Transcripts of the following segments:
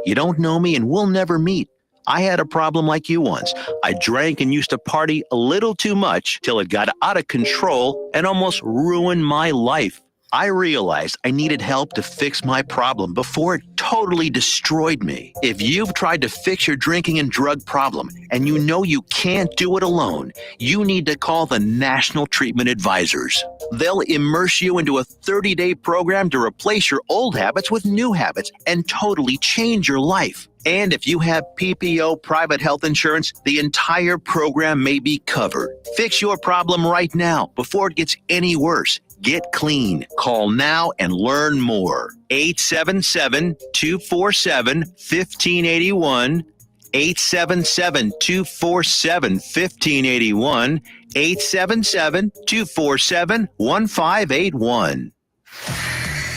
You don't know me and we'll never meet. I had a problem like you once. I drank and used to party a little too much till it got out of control and almost ruined my life. I realized I needed help to fix my problem before it totally destroyed me. If you've tried to fix your drinking and drug problem and you know you can't do it alone, you need to call the National Treatment Advisors. They'll immerse you into a 30-day program to replace your old habits with new habits and totally change your life. And if you have PPO private health insurance, the entire program may be covered. Fix your problem right now before it gets any worse. Get clean. Call now and learn more. 877-247-1581. 877-247-1581. 877-247-1581.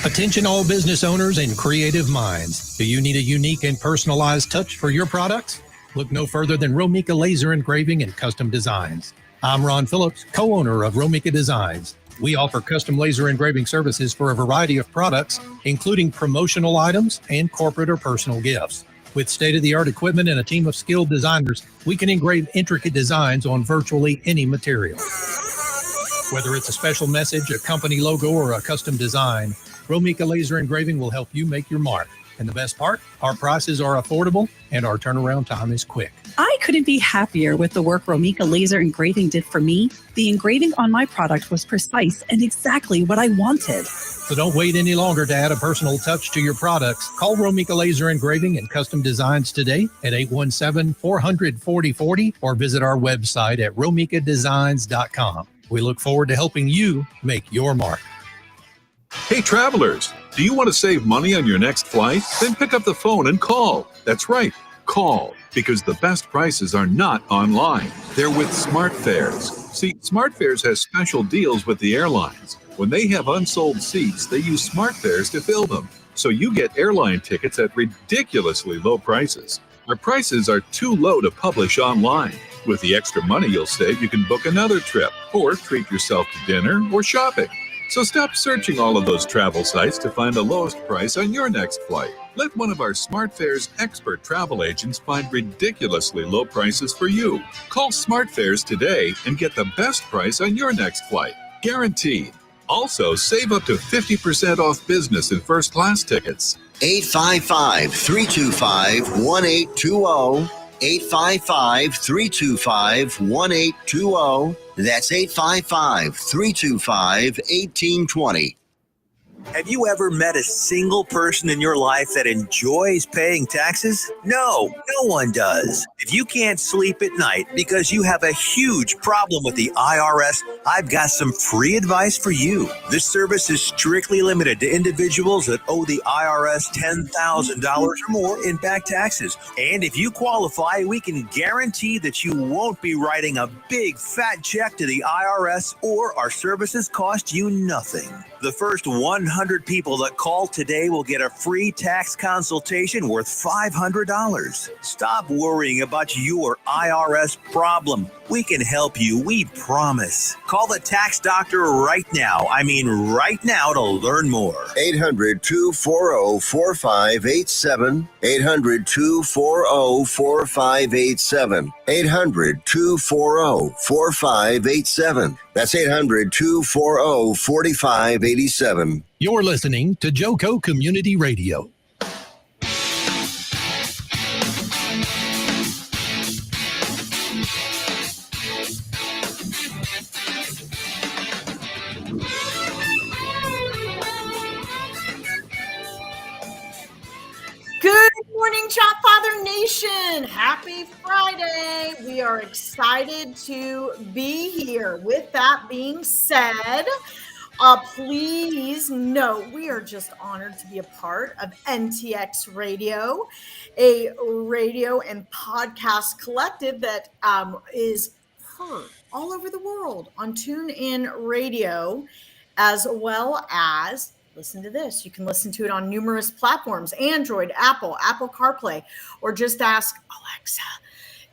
Attention all business owners and creative minds. Do you need a unique and personalized touch for your products? Look no further than Romika Laser Engraving and Custom Designs. I'm Ron Phillips, co-owner of Romika Designs. We offer custom laser engraving services for a variety of products, including promotional items and corporate or personal gifts. With state-of-the-art equipment and a team of skilled designers, we can engrave intricate designs on virtually any material. Whether it's a special message, a company logo, or a custom design, Romika Laser Engraving will help you make your mark. And the best part, our prices are affordable and our turnaround time is quick. I couldn't be happier with the work Romika Laser Engraving did for me. The engraving on my product was precise and exactly what I wanted. So don't wait any longer to add a personal touch to your products. Call Romika Laser Engraving and Custom Designs today at 817-400-4040 or visit our website at romikadesigns.com. We look forward to helping you make your mark. Hey travelers, do you want to save money on your next flight? Then pick up the phone and call. That's right, call, because the best prices are not online. They're with SmartFares. See, SmartFares has special deals with the airlines. When they have unsold seats, they use SmartFares to fill them. So you get airline tickets at ridiculously low prices. Our prices are too low to publish online. With the extra money you'll save, you can book another trip or treat yourself to dinner or shopping. So stop searching all of those travel sites to find the lowest price on your next flight. Let one of our SmartFares expert travel agents find ridiculously low prices for you. Call SmartFares today and get the best price on your next flight. Guaranteed. Also, save up to 50% off business and first class tickets. 855-325-1820. 855-325-1820. That's 855-325-1820. Have you ever met a single person in your life that enjoys paying taxes? No one does. If you can't sleep at night because you have a huge problem with the IRS, I've got some free advice for you. This service is strictly limited to individuals that owe the IRS $10,000 or more in back taxes. And if you qualify, we can guarantee that you won't be writing a big fat check to the IRS, or our services cost you nothing. The first 100 people that call today will get a free tax consultation worth $500. Stop worrying about your IRS problem. We can help you, we promise. Call the tax doctor right now. I mean right now to learn more. 800-240-4587. 800-240-4587. 800-240-4587. That's 800-240-4587. You're listening to Joco Community Radio. Good morning, Jobfather Nation. Happy Friday. We are excited to be here. With that being said, please note we are just honored to be a part of NTX Radio, a radio and podcast collective that is heard all over the world on TuneIn Radio, as well as listen to this. You can listen to it on numerous platforms: Android, Apple CarPlay, or just ask Alexa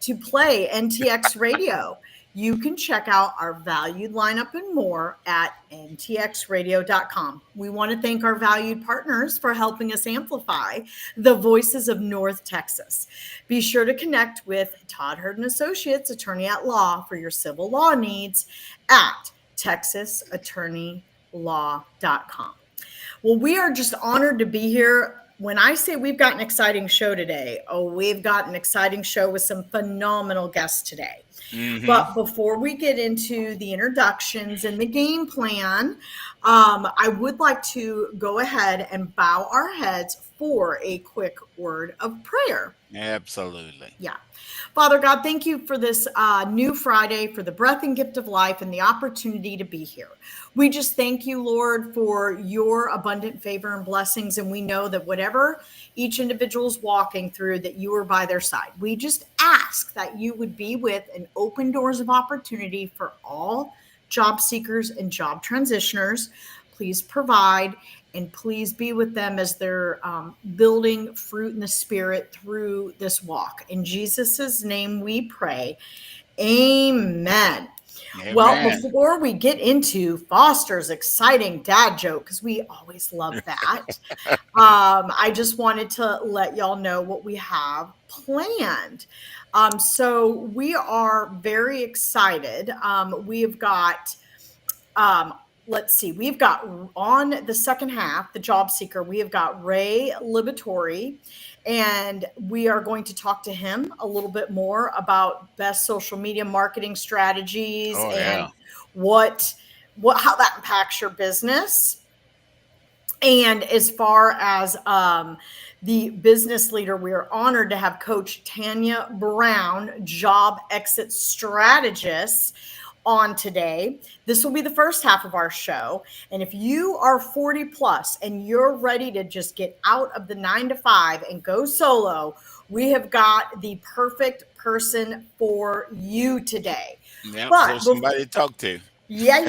to play NTX Radio. You can check out our valued lineup and more at ntxradio.com. We want to thank our valued partners for helping us amplify the voices of North Texas. Be sure to connect with Todd Hurd and Associates, attorney at law, for your civil law needs at texasattorneylaw.com. Well, we are just honored to be here. When I say we've got an exciting show today, we've got an exciting show with some phenomenal guests today. Mm-hmm. But before we get into the introductions and the game plan, I would like to go ahead and bow our heads for a quick word of prayer. Absolutely. Yeah. Father God, thank you for this new Friday, for the breath and gift of life and the opportunity to be here. We just thank you, Lord, for your abundant favor and blessings. And we know that whatever each individual is walking through, that you are by their side. We just ask that you would be with and open doors of opportunity for all job seekers and job transitioners. Please provide and please be with them as they're building fruit in the spirit through this walk. In Jesus' name we pray. Amen. Well, Amen. before we get into Foster's exciting dad joke, because we always love that, I just wanted to let y'all know what we have planned. So we are very excited. We have got let's see, we've got on the second half, the job seeker, we have got Ray Liberatore, and we are going to talk to him a little bit more about best social media marketing strategies Oh, and yeah. what how that impacts your business. And as far as the business leader, we are honored to have Coach Tania Brown, job exit strategist, on today. This will be the first half of our show. And if you are 40 plus and you're ready to just get out of the 9 to 5 and go solo, we have got the perfect person for you today. Yep. But There's somebody to talk to. yeah,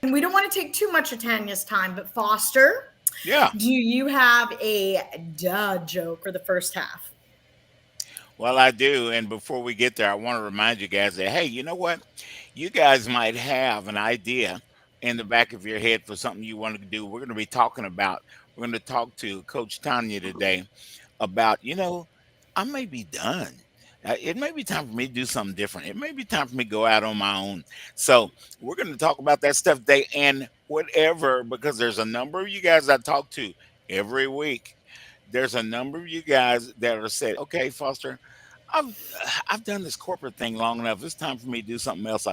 and we don't want to take too much of Tanya's time. But Foster, Yeah. do you have a duh joke for the first half? Well, I do. And before we get there, I want to remind you guys that, hey, you know what? You guys might have an idea in the back of your head for something you want to do. We're going to talk to Coach Tanya today about, I may be done. It may be time for me to do something different. It may be time for me to go out on my own. So we're going to talk about that stuff today and whatever, because there's a number of you guys I talk to every week. There's a number of you guys that are said, okay, Foster, I've I've done this corporate thing long enough. It's time for me to do something else.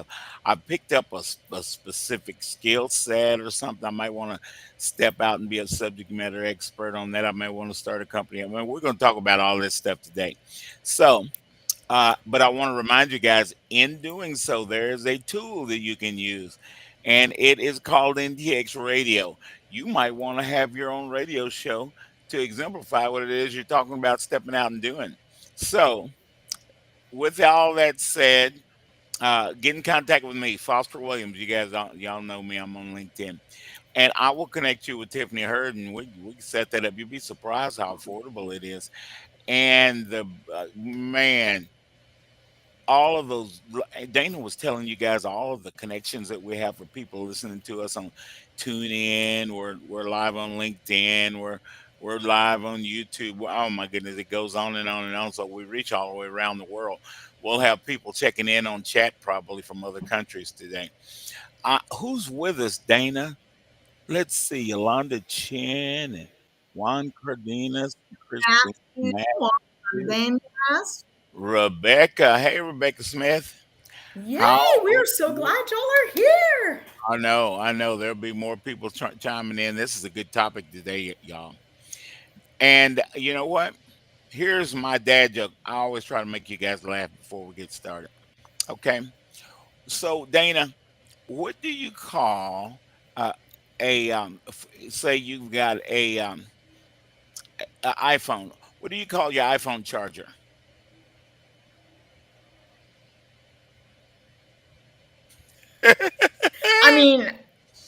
I've picked up a specific skill set or something. I might want to step out and be a subject matter expert on that. I may want to start a company. I mean, we're going to talk about all this stuff today. So, but I want to remind you guys, in doing so, there is a tool that you can use, and it is called NTX Radio. You might want to have your own radio show to exemplify what it is you're talking about stepping out and doing. So, with all that said, get in contact with me, Foster Williams. You guys, y'all know me. I'm on LinkedIn, and I will connect you with Tiffany Hurd, and we can set that up. You'll be surprised how affordable it is. And the man, all of those. Dana was telling you guys all of the connections that we have for people listening to us on TuneIn. We're live on LinkedIn. We're live on YouTube. Oh my goodness, it goes on and on and on. So we reach all the way around the world. We'll have people checking in on chat probably from other countries today. Who's with us, Dana? Let's see, Yolanda Chen and Juan Cardenas, Christine Matthews, Then yes. Rebecca. Hey, Rebecca Smith. Yay, How we are are so you? glad y'all are here. I know. There'll be more people chiming in. This is a good topic today, y'all. And you know what? Here's my dad joke. I always try to make you guys laugh before we get started. Okay. So, Dana, what do you call uh, say you've got a iPhone? What do you call your iPhone charger? I mean,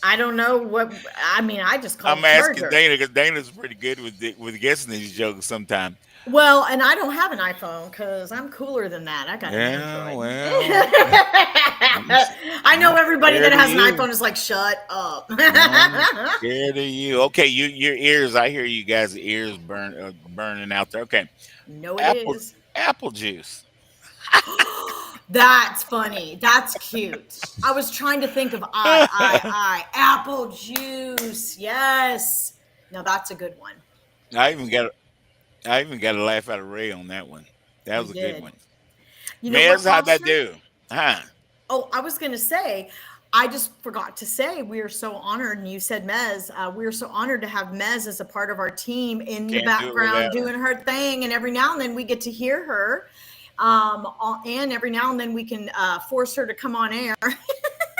I don't know I just call I'm it asking charger. Dana because Dana's pretty good with guessing these jokes sometimes. Well, and I don't have an iPhone because I'm cooler than that. I got an Yeah, Android. well, I know I'm everybody that scared of has an you. iPhone is like, shut up. I'm scared of you. Okay, your ears. I hear you guys' ears burning out there. Okay, No, it apple is. apple juice. That's funny. That's cute. I was trying to think of apple juice. Yes. Now that's a good one. I even got I even got a laugh out of Ray on that one. That You was a good did. one. You know what, Mez, how'd that Pastor? do? Huh? Oh, I was going to say, I just forgot to say, we are so honored, and you said Mez, we are so honored to have Mez as a part of our team in the Can't do it background without her. doing her thing. And every now and then we get to hear her. And every now and then we can force her to come on air.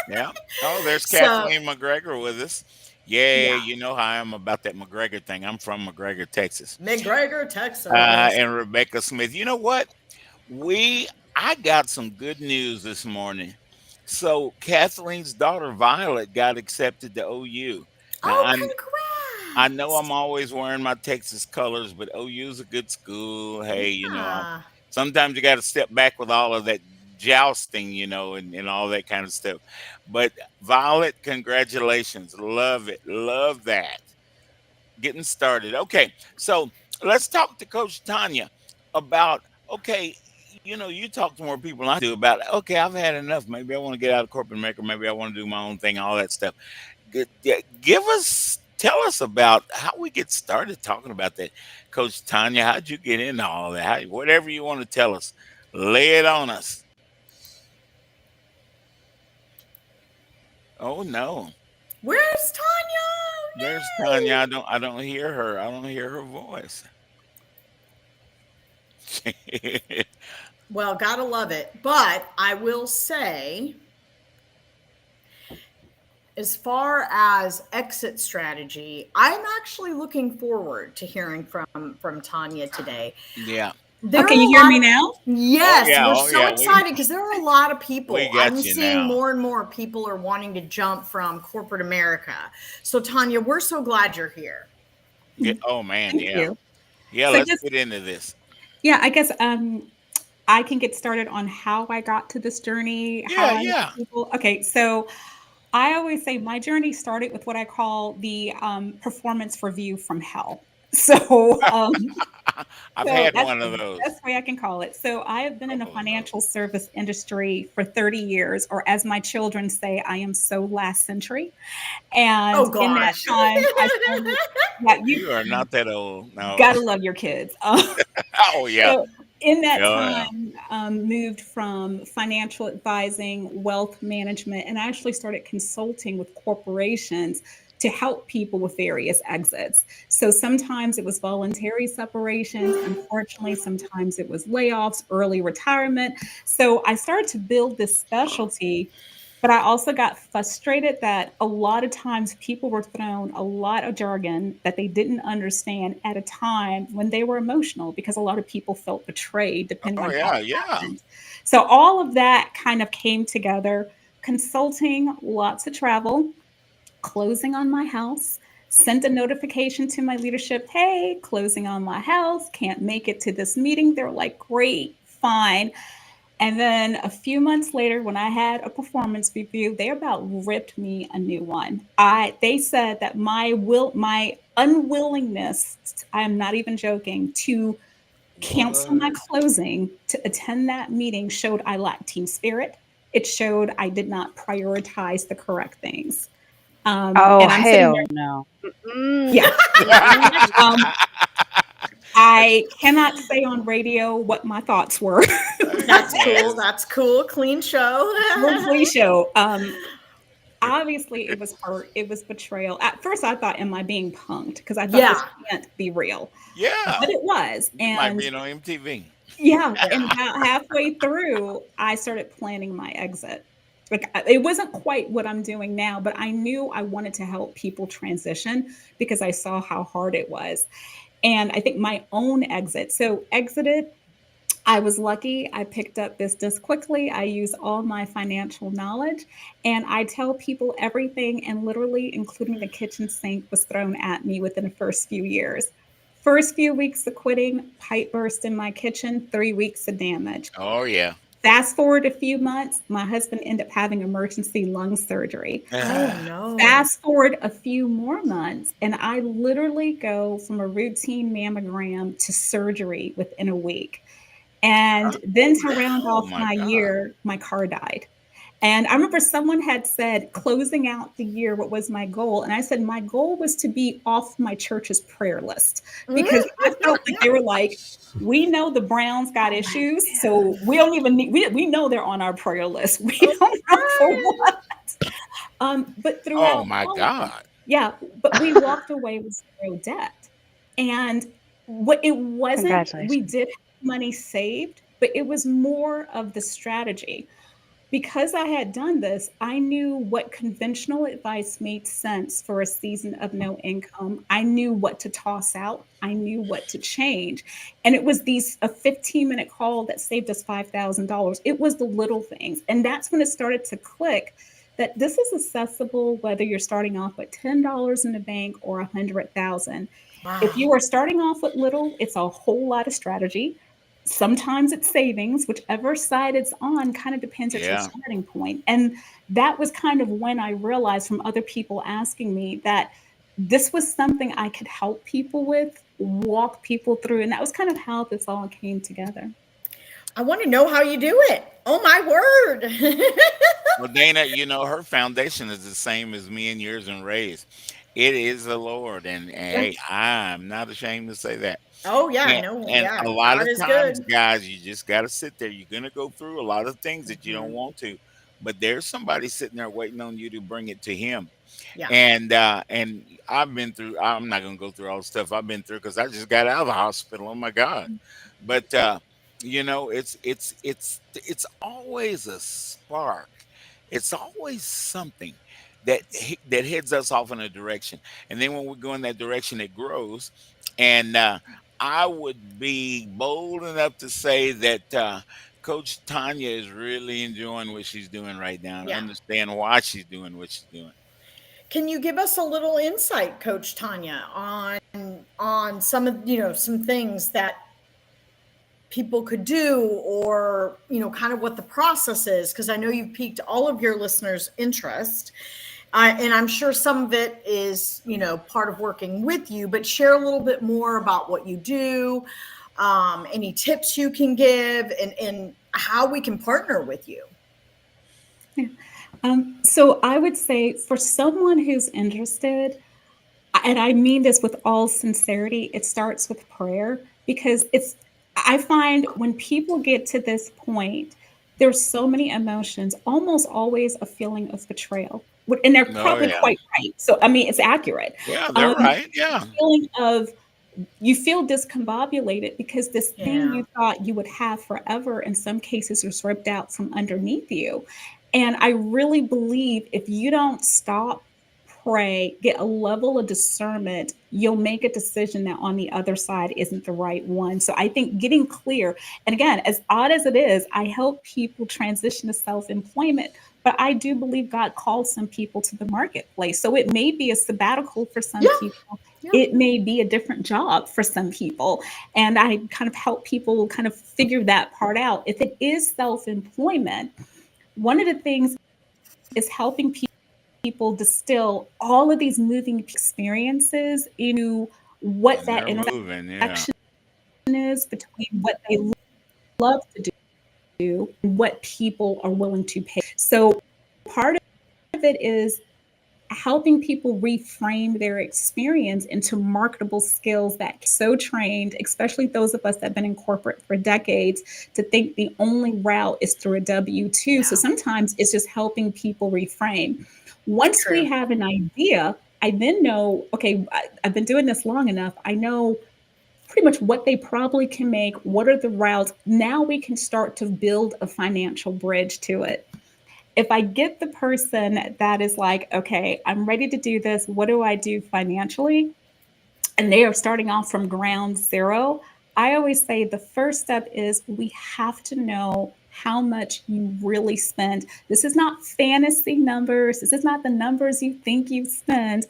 Yeah. Oh, there's So, Kathleen McGregor with us. Yeah, yeah, you know how I am about that McGregor thing. I'm from McGregor, Texas. McGregor, Texas. And Rebecca Smith. You know what? We I got some good news this morning. So Kathleen's daughter Violet got accepted to OU. Now Oh, I know I'm congrats. always wearing my Texas colors, but OU's a good school. Hey, Yeah. sometimes you got to step back with all of that jousting, and all that kind of stuff. But Violet, congratulations. Love it. Love that. Getting started. Okay. So let's talk to Coach Tanya about, okay, you talk to more people than I do about, okay, I've had enough. Maybe I want to get out of corporate America. Maybe I want to do my own thing, all that stuff. Tell us about how we get started talking about that. Coach Tanya, how'd you get into all that? Whatever you want to tell us, lay it on us. Oh no. Where's There's Tanya? Tanya. No. I don't hear her. I don't hear her voice. Well, gotta love it. But I will say, as far as exit strategy, I'm actually looking forward to hearing from Tanya today. Yeah. There Okay, are you a hear lot me of now? Oh Yes, yeah. we're Oh so yeah. excited because there are a lot of We people. I'm got you seeing now. more and more people are wanting to jump from corporate America. So Tanya, we're so glad you're here. Yeah. Oh man. Thank Yeah. you. Yeah. So Let's just get into this. yeah, I guess I can get started on how I got to this journey, how Yeah. I met Yeah. people. Okay, so I always say my journey started with what I call the performance review from hell. So, I've so had that's one of the those. best way I can call it. So I have been in the Couple of those. financial service industry for 30 years, or as my children say, I am so last century. And Oh in that gosh. time, I started, yeah, you You are not that old. No. gotta love your kids. Oh yeah. So in that Oh yeah. time, moved from financial advising, wealth management, and I actually started consulting with corporations to help people with various exits. So sometimes it was voluntary separations. Unfortunately, sometimes it was layoffs, early retirement. So I started to build this specialty, but I also got frustrated that a lot of times people were thrown a lot of jargon that they didn't understand at a time when they were emotional because a lot of people felt betrayed depending Oh on how yeah. it Yeah. happened. So all of that kind of came together. Consulting, lots of travel, closing on my house, sent a notification to my leadership, hey, closing on my house, can't make it to this meeting. They're like, great, fine. And then a few months later, when I had a performance review, they about ripped me a new one. They said that my unwillingness, I am not even joking, to cancel my What? closing to attend that meeting showed I lacked team spirit. It showed I did not prioritize the correct things. Oh, And I'm sitting hell there, no. Mm-mm, yeah. mm-mm. Um, I cannot say on radio what my thoughts were. That's cool. Yes. That's cool. Clean show. Real show. Obviously, it was hurt. It was betrayal. At first, I thought, "Am I being punked?" Because I thought this Yeah. can't be real, Yeah. but it was. You might And be on MTV. yeah, and Yeah. about halfway through, I started planning my exit. Like it wasn't quite what I'm doing now, but I knew I wanted to help people transition because I saw how hard it was. And I think my own exit. So exited. I was lucky. I picked up business quickly. I use all my financial knowledge and I tell people everything, and literally, including the kitchen sink, was thrown at me within the first few years. First few weeks of quitting, pipe burst in my kitchen, 3 weeks of damage. Oh yeah. Fast forward a few months, my husband ended up having emergency lung surgery. Oh no. Fast forward a few more months, and I literally go from a routine mammogram to surgery within a week. And then to round Oh off my my God. year, my car died. And I remember someone had said, closing out the year, what was my goal? And I said, my goal was to be off my church's prayer list because I felt like they were like, we know the Browns got issues, so we don't even need, we know they're on our prayer list. We don't know for what. But Oh throughout my all of it, God. yeah, but we walked away with zero debt. And what it wasn't, we Congratulations. did have money saved, but it was more of the strategy. Because I had done this, I knew what conventional advice made sense for a season of no income. I knew what to toss out. I knew what to change. And it was a 15-minute call that saved us $5,000. It was the little things. And that's when it started to click that this is accessible whether you're starting off with $10 in the bank or 100,000. If you are starting off with little, it's a whole lot of strategy. Sometimes it's savings, whichever side it's on kind of depends at your Yeah. starting point. And that was kind of when I realized from other people asking me that this was something I could help people with, walk people through. And that was kind of how this all came together. I want to know how you do it. Oh my word. Well, Dana, you know, her foundation is the same as me and yours and Ray's. It is the Lord. And hey, I'm not ashamed to say that. Oh yeah, And, no, and yeah. a lot God of is times, good. guys, you just got to sit there. You're going to go through a lot of things that you don't Mhm. want to, but there's somebody sitting there waiting on you to bring it to him. Yeah. And I've been through. I'm not gonna go through all the stuff I've been through because I just got out of the hospital. Oh my God! But you know, it's always a spark. It's always something that heads us off in a direction, and then when we go in that direction, it grows. And I would be bold enough to say that Coach Tanya is really enjoying what she's doing right now and Yeah. understand why she's doing what she's doing. Can you give us a little insight, Coach Tanya, on some of, some things that people could do, or kind of what the process is, because I know you've piqued all of your listeners' interest, and I'm sure some of it is part of working with you, but share a little bit more about what you do, any tips you can give, and how we can partner with you. So I would say for someone who's interested, and I mean this with all sincerity, it starts with prayer because I find when people get to this point, there's so many emotions, almost always a feeling of betrayal. And they're Oh probably yeah. quite right. So, I mean, it's accurate. Yeah, they're Um, right. Yeah. feeling of you feel discombobulated because this thing Yeah. you thought you would have forever in some cases was ripped out from underneath you. And I really believe if you don't stop, pray, get a level of discernment, you'll make a decision that on the other side isn't the right one. So I think getting clear, and again, as odd as it is, I help people transition to self employment. But I do believe God calls some people to the marketplace. So it may be a sabbatical for some Yeah. people. Yeah. It may be a different job for some people. And I kind of help people kind of figure that part out. If it is self employment, one of the things is helping people distill all of these moving experiences into what And that they're moving. Yeah. intersection is between what they love to do and what people are willing to pay. So part of it is helping people reframe their experience into marketable skills that so trained, especially those of us that have been in corporate for decades, to think the only route is through a W-2. So Yeah. sometimes it's just helping people reframe. Once we True. have an idea, I then know, okay, I've been doing this long enough. I know pretty much what they probably can make, what are the routes. Now we can start to build a financial bridge to it. If I get the person that is like, okay, I'm ready to do this, what do I do financially? And they are starting off from ground zero. I always say the first step is we have to know how much you really spend. This is not fantasy numbers. This is not the numbers you think you spend.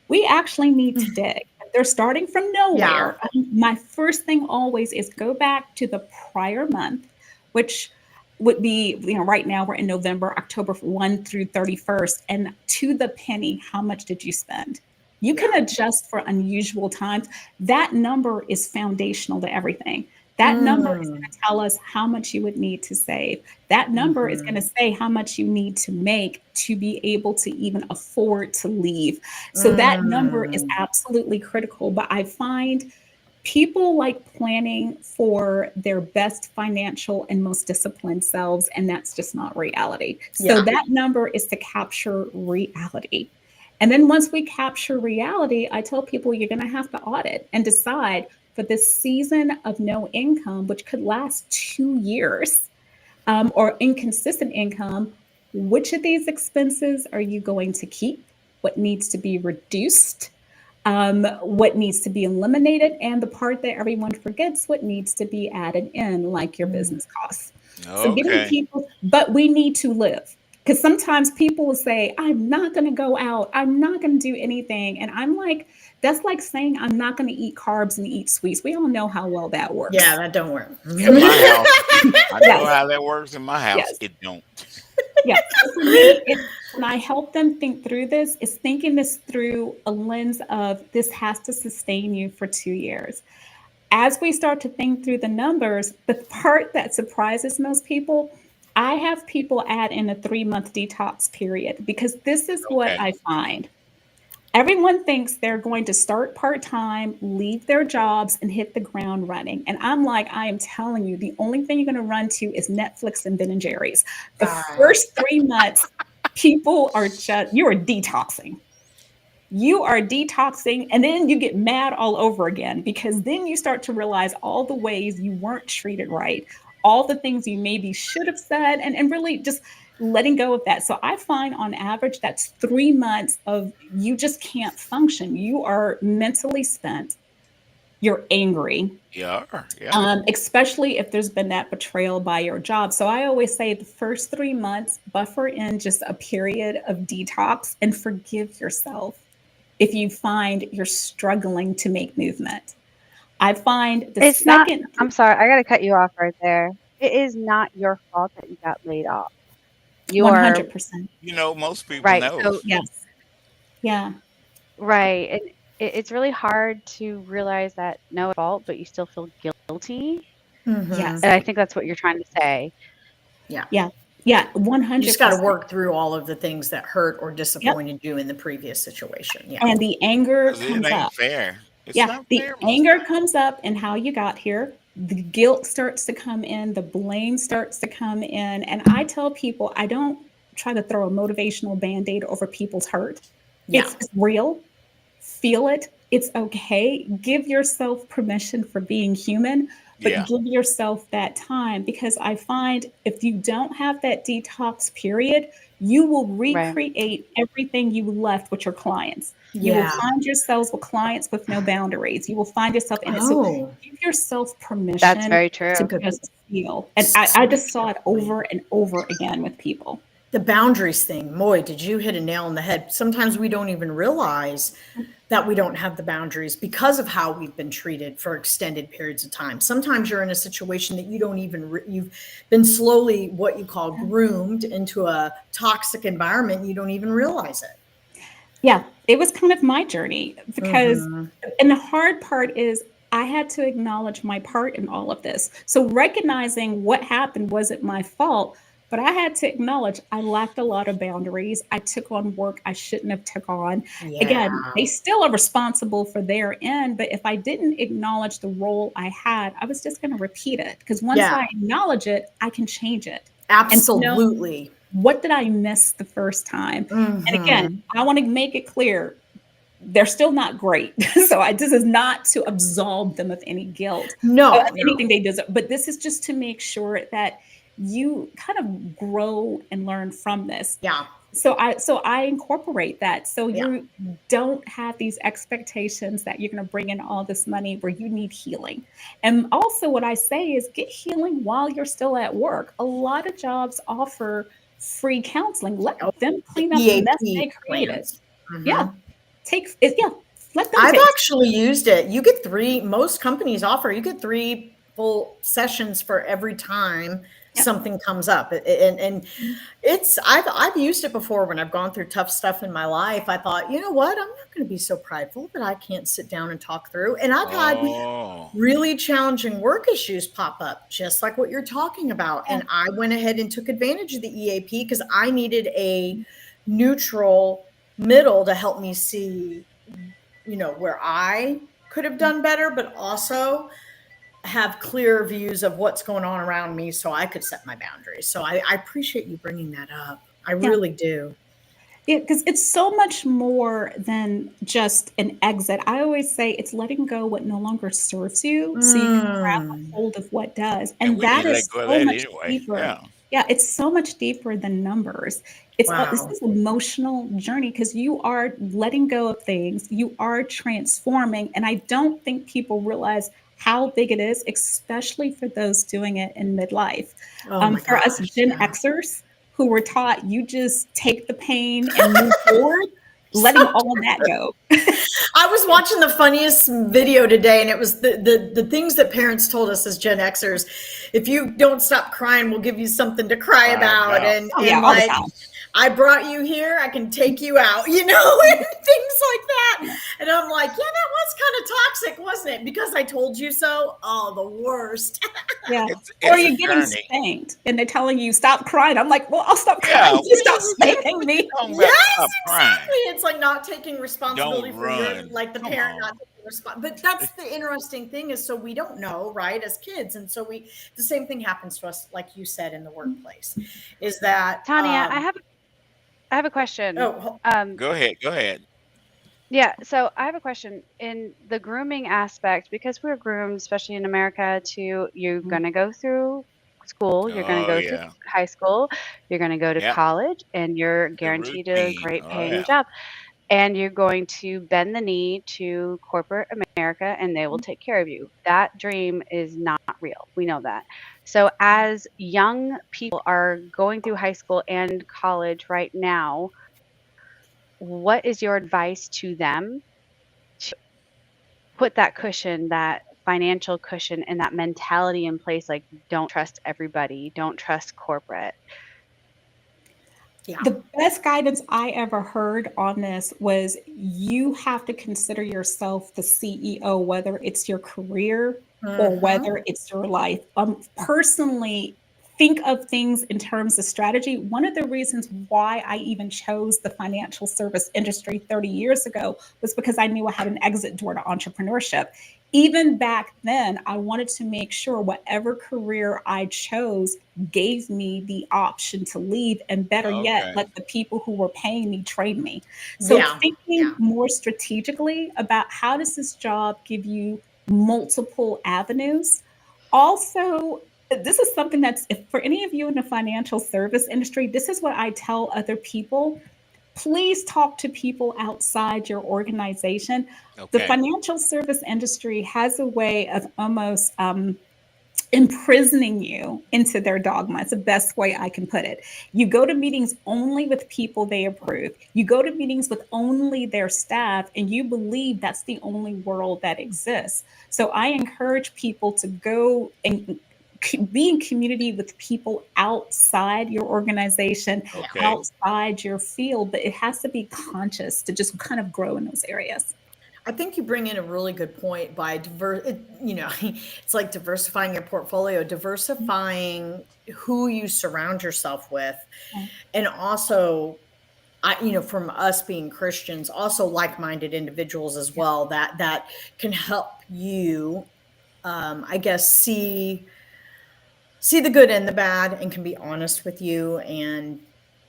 We actually need to dig. they're starting from nowhere, my first thing always is go back to the prior month, which would be, right now we're in November, October 1 through 31st, and to the penny, how much did you spend? You can adjust for unusual times. That number is foundational to everything. That number is going to tell us how much you would need to save. That number is going to say how much you need to make to be able to even afford to leave. So that number is absolutely critical. But I find people like planning for their best financial and most disciplined selves, and that's just not reality. So that number is to capture reality. And then once we capture reality, I tell people you're going to have to audit and decide for this season of no income, which could last 2 years, or inconsistent income, which of these expenses are you going to keep? What needs to be reduced? What needs to be eliminated? And the part that everyone forgets, what needs to be added in, like your business costs. So getting people, but we need to live. Because sometimes people will say, I'm not going to go out. I'm not going to do anything. And I'm like, that's like saying I'm not going to eat carbs and eat sweets. We all know how well that works. Yeah, that don't work. In my house, I know how that works in my house. It don't. Yeah. So for me, when I help them think through this, is thinking this through a lens of this has to sustain you for 2 years. As we start to think through the numbers, the part that surprises most people, I have people add in a 3-month detox period, because this is what I find. Everyone thinks they're going to start part-time, leave their jobs, and hit the ground running. And I'm like, I am telling you, the only thing you're going to run to is Netflix and Ben and Jerry's. The first 3 months, people are you are detoxing. You are detoxing, and then you get mad all over again, because then you start to realize all the ways you weren't treated right, all the things you maybe should have said, and really just letting go of that. So I find on average, that's 3 months of you just can't function. You are mentally spent. You're angry. Especially if there's been that betrayal by your job. So I always say the first 3 months, buffer in just a period of detox and forgive yourself if you find you're struggling to make movement. I find I'm sorry, I got to cut you off right there. It is not your fault that you got laid off. You 100%. Most people know. So, yes. Yeah. Right. And it's really hard to realize that no fault, but you still feel guilty. Yes. And I think that's what you're trying to say. Yeah. 100%. You just got to work through all of the things that hurt or disappointed you in the previous situation. Yeah. And the anger comes it ain't up. Fair. It's not the fair, anger comes up and how you got here. The guilt starts to come in, the blame starts to come in. And I tell people, I don't try to throw a motivational band-aid over people's hurt. It's real. Feel it. It's okay. Give yourself permission for being human, but give yourself that time, because I find if you don't have that detox period, you will recreate everything you left with your clients. You will find yourselves with clients with no boundaries. You will find yourself in it. So give yourself permission. That's very true. To just feel. And I just saw it over and over again with people. The boundaries thing, Moy, did you hit a nail on the head? Sometimes we don't even realize that we don't have the boundaries because of how we've been treated for extended periods of time. Sometimes you're in a situation that you don't even, you've been slowly what you call groomed into a toxic environment. And you don't even realize it. Yeah, it was kind of my journey because, and the hard part is I had to acknowledge my part in all of this. So recognizing what happened wasn't my fault, but I had to acknowledge I lacked a lot of boundaries. I took on work I shouldn't have took on. Again, they still are responsible for their end, but if I didn't acknowledge the role I had, I was just going to repeat it, because once I acknowledge it, I can change it. Absolutely. What did I miss the first time? And again, I want to make it clear, they're still not great. So this is not to absolve them of any guilt. Of anything they deserve. But this is just to make sure that you kind of grow and learn from this. Yeah. So I incorporate that. So you don't have these expectations that you're going to bring in all this money where you need healing. And also what I say is get healing while you're still at work. A lot of jobs offer free counseling. Let them clean up the mess they created. Let them I've take. actually used it. You get 3, most companies offer, you get 3 full sessions for every time Yep. something comes up. And I've used it before when I've gone through tough stuff in my life. I thought, you know what? I'm not going to be so prideful that I can't sit down and talk through. And I've had Oh, really challenging work issues pop up, just like what you're talking about. Yeah. And I went ahead and took advantage of the EAP because I needed a neutral middle to help me see, where I could have done better, but also have clear views of what's going on around me so I could set my boundaries. So I appreciate you bringing that up. I Yeah. really do. Because it's so much more than just an exit. I always say it's letting go what no longer serves you so you can grab a Mm. hold of what does. and And we need that to let is go of so that much anyway. deeper. Yeah. Yeah, it's so much deeper than numbers. This Wow. is emotional journey because you are letting go of things, you are transforming. And I don't think people realize how big it is, especially for those doing it in midlife. Oh my For us gosh. Gen Yeah. Xers who were taught you just take the pain and move forward, letting So all of that go. I was watching the funniest video today, and it was the things that parents told us as Gen Xers. If you don't stop crying, we'll give you something to cry Cry about. about. Oh yeah, And all the like, time. I brought you here, I can take you out, and things like that. Yeah. And I'm like, yeah, that was kind of toxic, wasn't it? Because I told you so. Oh, the worst. Yeah. Or It's a you're getting journey. spanked and they're telling you stop crying. I'm like, well, I'll stop Yeah. crying. You stop What spanking you me. talking about? Yes, Stop crying. exactly. It's like not taking responsibility Don't for your, run. like the Come parent on. not taking responsibility. But that's the interesting thing is, so we don't know, right, as kids, and so the same thing happens to us, like you said, in the workplace, is that Tanya, I have a question. oh, Go ahead. Go ahead. Yeah, so I have a question in the grooming aspect because we're groomed, especially in America, to you're Mhm. gonna go through school, you're gonna Oh go through yeah. high school, you're gonna go to Yep. college, and you're The guaranteed a routine. great Oh paying yeah. job. And you're going to bend the knee to corporate America and they will take care of you. That dream is not real. We know that. So, as young people are going through high school and college right now, what is your advice to them to put that cushion, that financial cushion, and that mentality in place? Like, don't trust everybody, don't trust corporate. yeah. The best guidance I ever heard on this was you have to consider yourself the CEO, whether it's your career or Hmm. whether it's your life. Personally, think of things in terms of strategy. One of the reasons why I even chose the financial service industry 30 years ago was because I knew I had an exit door to entrepreneurship. Even back then, I wanted to make sure whatever career I chose gave me the option to leave, and better yet, Okay. let the people who were paying me train me. So Yeah. thinking Yeah. more strategically about how does this job give you multiple avenues. Also, this is something that's, if for any of you in the financial service industry, this is what I tell other people. Please talk to people outside your organization. The Okay. financial service industry has a way of almost imprisoning you into their dogma. It's the best way I can put it. You go to meetings only with people they approve. You go to meetings with only their staff, and you believe that's the only world that exists. So I encourage people to go and be in community with people outside your organization, Okay. outside your field, but it has to be conscious to just kind of grow in those areas. I think you bring in a really good point by it's like diversifying your portfolio, diversifying who you surround yourself with, and also from us being Christians, also like-minded individuals as well that can help you, I guess, see the good and the bad, and can be honest with you and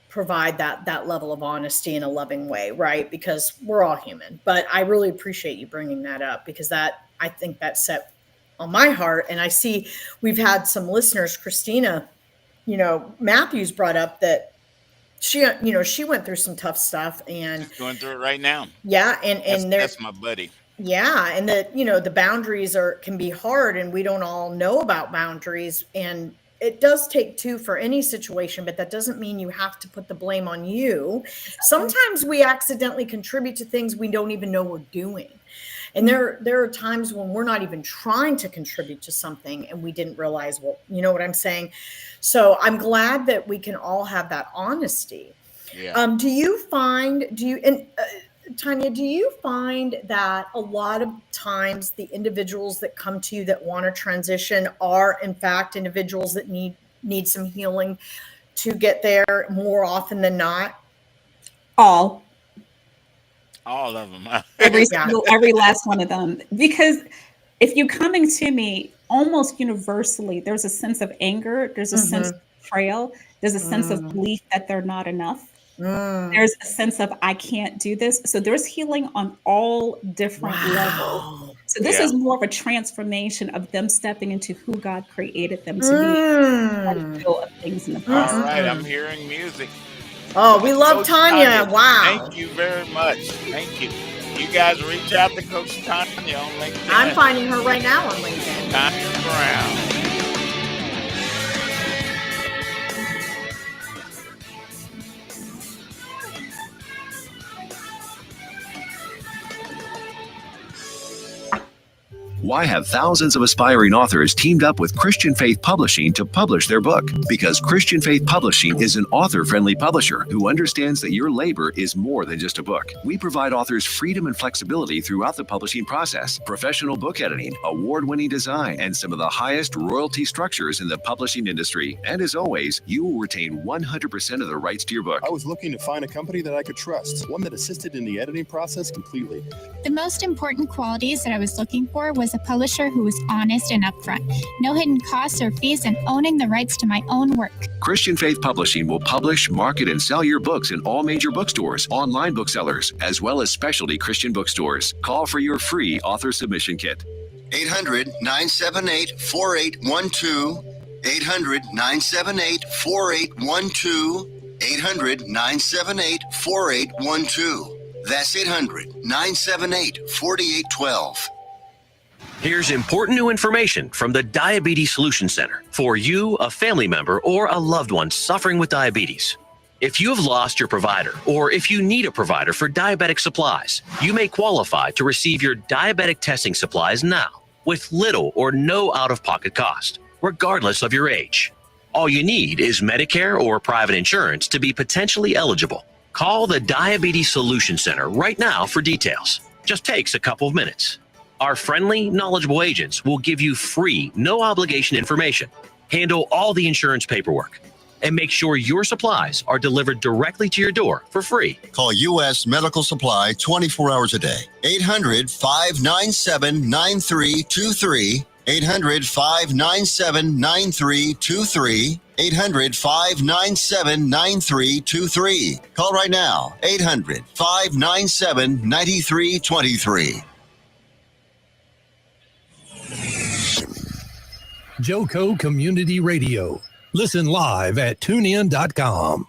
provide that level of honesty in a loving way, right? Because we're all human. But I really appreciate you bringing that up, because that, I think, that set on my heart. And I see we've had some listeners. Christina, Matthews brought up that she went through some tough stuff, and She's going through it right now. yeah, and there, That's my buddy. yeah, and that the boundaries can be hard, and we don't all know about boundaries. And it does take two for any situation, but that doesn't mean you have to put the blame on you. Sometimes we accidentally contribute to things we don't even know we're doing. And there are times when we're not even trying to contribute to something and we didn't realize, well, you know what I'm saying? So I'm glad that we can all have that honesty. Yeah. Tania, do you find that a lot of times the individuals that come to you that want to transition are in fact individuals that need some healing to get there more often than not? All All of them. every last one of them. Because if you're coming to me, almost universally, there's a sense of anger, there's a sense of betrayal, there's a sense of belief that they're not enough. There's a sense of I can't do this. So there's healing on all different levels. So this is more of a transformation of them stepping into who God created them to be. Let go of things in the past. All right, I'm hearing music. Oh, we love Coach Tania. Wow. Thank you very much. Thank you. You guys reach out to Coach Tania on LinkedIn. I'm finding her right now on LinkedIn. Tania Brown. Why have thousands of aspiring authors teamed up with Christian Faith Publishing to publish their book? Because Christian Faith Publishing is an author-friendly publisher who understands that your labor is more than just a book. We provide authors freedom and flexibility throughout the publishing process, professional book editing, award-winning design, and some of the highest royalty structures in the publishing industry. And as always, you will retain 100% of the rights to your book. I was looking to find a company that I could trust, one that assisted in the editing process completely. The most important qualities that I was looking for was a publisher who was honest and upfront, no hidden costs or fees, and owning the rights to my own work. Christian Faith Publishing will publish, market, and sell your books in all major bookstores, online booksellers, as well as specialty Christian bookstores. Call for your free author submission kit. 800-978-4812. 800-978-4812. 800-978-4812. That's 800-978-4812. Here's important new information from the Diabetes Solution Center for you, a family member, or a loved one suffering with diabetes. If you have lost your provider, or if you need a provider for diabetic supplies, you may qualify to receive your diabetic testing supplies now with little or no out-of-pocket cost, regardless of your age. All you need is Medicare or private insurance to be potentially eligible. Call the Diabetes Solution Center right now for details. Just takes a couple of minutes. Our friendly, knowledgeable agents will give you free, no obligation information, handle all the insurance paperwork, and make sure your supplies are delivered directly to your door for free. Call U.S. Medical Supply 24 hours a day. 800-597-9323. 800-597-9323. 800-597-9323. Call right now. 800-597-9323. Joco Community Radio. Listen live at tunein.com.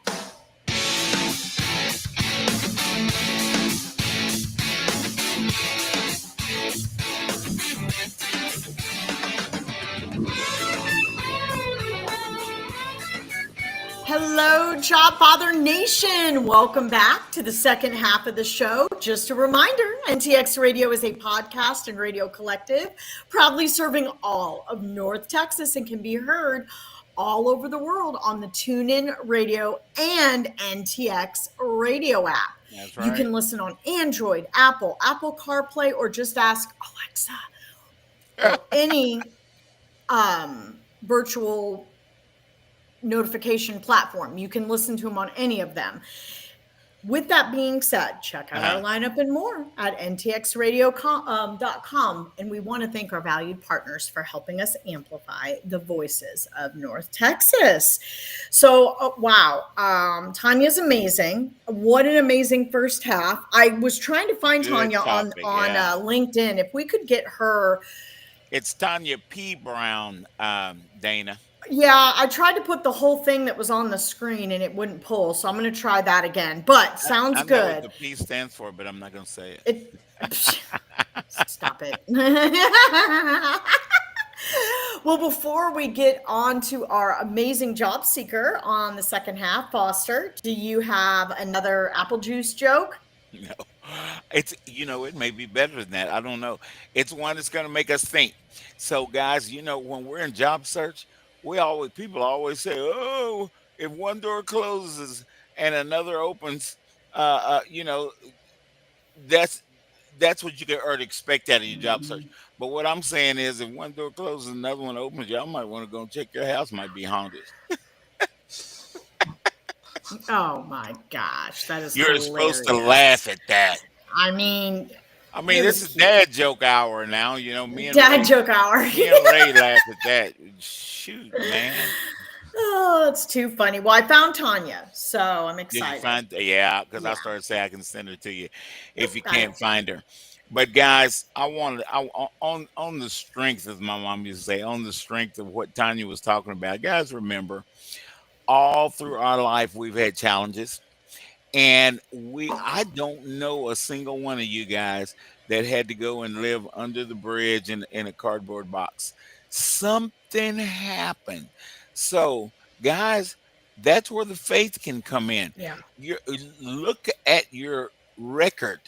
Hello, Jobfather Nation. Welcome back to the second half of the show. Just a reminder, NTX Radio is a podcast and radio collective proudly serving all of North Texas and can be heard all over the world on the TuneIn Radio and NTX Radio app. That's right. You can listen on Android, Apple CarPlay, or just ask Alexa or any virtual notification platform. You can listen to them on any of them. With that being said, check out our lineup and more at ntxradio.com. And we want to thank our valued partners for helping us amplify the voices of North Texas. So, wow. Tanya's amazing. What an amazing first half. I was trying to find Good Tania topic, on yeah. LinkedIn. If we could get her. It's Tania P. Brown, Dana. Yeah, I tried to put the whole thing that was on the screen and it wouldn't pull. So I'm going to try that again. But sounds I know good. what the P stands for, but I'm not going to say it. Stop it. Well, before we get on to our amazing job seeker on the second half, Foster, do you have another apple juice joke? No, it's it may be better than that. I don't know. It's one that's going to make us think. So, guys, when we're in job search, people always say, "Oh, if one door closes and another opens, uh, uh, you know, that's that's what you can or expect out of your job search." But what I'm saying is, if one door closes, another one opens, y'all might want to go check your house might be haunted. Oh my gosh, that is You're supposed to hilarious. laugh at that. I mean, I mean, it this was is cute. dad joke hour now. Dad joke hour. Me and Ray laugh at that. Shoot, man. Oh, it's too funny. Well, I found Tanya, so I'm Did you excited. find? Yeah, because I Yeah, started saying I can send her to you if you got it. can't find her. But guys, on the strength, as my mom used to say, on the strength of what Tanya was talking about, guys, remember, all through our life we've had challenges. And I don't know a single one of you guys that had to go and live under the bridge in a cardboard box. Something happened. So, guys, that's where the faith can come in. Yeah. You look at your record.